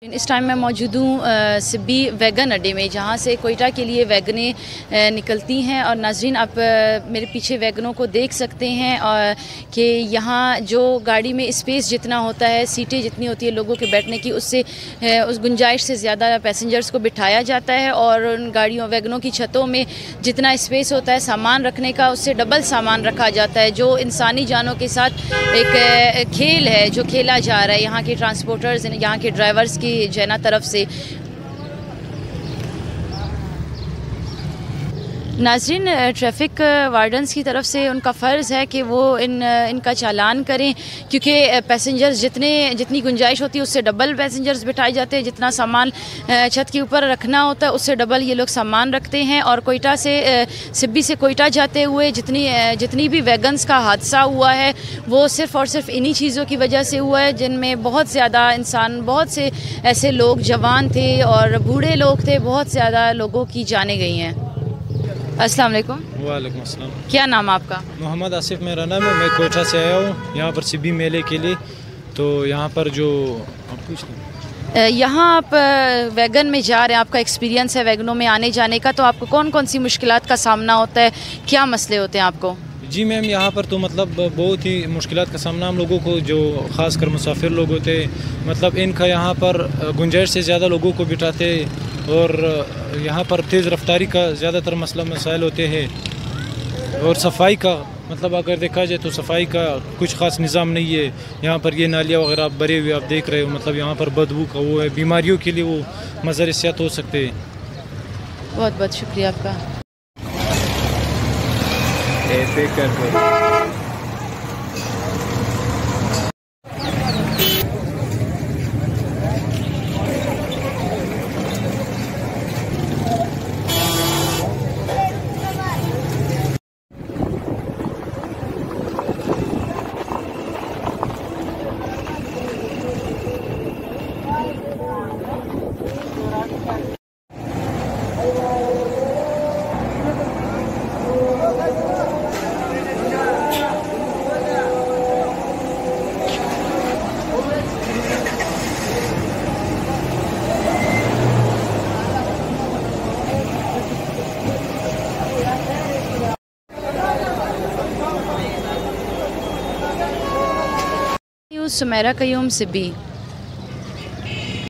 इस टाइम मैं मौजूद हूँ सिब्बी वैगन अड्डे में, जहाँ से कोयटा के लिए वैगनें निकलती हैं। और नाजरीन, आप मेरे पीछे वैगनों को देख सकते हैं और कि यहाँ जो गाड़ी में स्पेस जितना होता है, सीटें जितनी होती है लोगों के बैठने की, उससे उस गुंजाइश से ज़्यादा पैसेंजर्स को बिठाया जाता है। और उन गाड़ियों वैगनों की छतों में जितना स्पेस होता है सामान रखने का, उससे डबल सामान रखा जाता है, जो इंसानी जानों के साथ एक खेल है जो खेला जा रहा है यहाँ के ट्रांसपोर्टर्स, यहाँ के ड्राइवर्स की जैना तरफ से। नाज़रीन, ट्रैफिक वार्डन्स की तरफ से उनका फ़र्ज़ है कि वो इनका चालान करें, क्योंकि पैसेंजर्स जितनी गुंजाइश होती है उससे डबल पैसेंजर्स बिठाए जाते हैं। जितना सामान छत के ऊपर रखना होता है उससे डबल ये लोग सामान रखते हैं। और कोयटा से सिब्बी से कोयटा जाते हुए जितनी भी वैगन्स का हादसा हुआ है वो सिर्फ़ और सिर्फ इन्हीं चीज़ों की वजह से हुआ है, जिनमें बहुत ज़्यादा इंसान, बहुत से ऐसे लोग जवान थे और बूढ़े लोग थे, बहुत ज़्यादा लोगों की जानें गई हैं। अस्सलाम वालेकुम। वालेकुम अस्सलाम। क्या नाम आपका? मोहम्मद आसिफ मेरा नाम है। मैं कोयटा से आया हूँ यहाँ पर सिब्बी मेले के लिए। तो यहाँ पर जो आप पूछ लें, यहाँ आप वैगन में जा रहे हैं, आपका एक्सपीरियंस है वैगनों में आने जाने का, तो आपको कौन कौन सी मुश्किलात का सामना होता है, क्या मसले होते हैं आपको? जी मैम, यहाँ पर तो मतलब बहुत ही मुश्किलात का सामना हम लोगों को, जो ख़ासकर मुसाफिर लोग होते हैं, मतलब इनका यहाँ पर गुंजाइश से ज़्यादा लोगों को बिठाते और यहाँ पर तेज़ रफ्तारी का ज़्यादातर मसला मसाइल होते हैं। और सफाई का मतलब अगर देखा जाए तो सफाई का कुछ ख़ास निज़ाम नहीं है। यहाँ पर ये नालियाँ वगैरह आप भरे हुए आप देख रहे हो, मतलब यहाँ पर बदबू का वो है, बीमारियों के लिए वो मज़र सेहत हो सकते हैं। बहुत बहुत शुक्रिया आपका। ऐसे कर सुमेरा कयूम सिब्बी।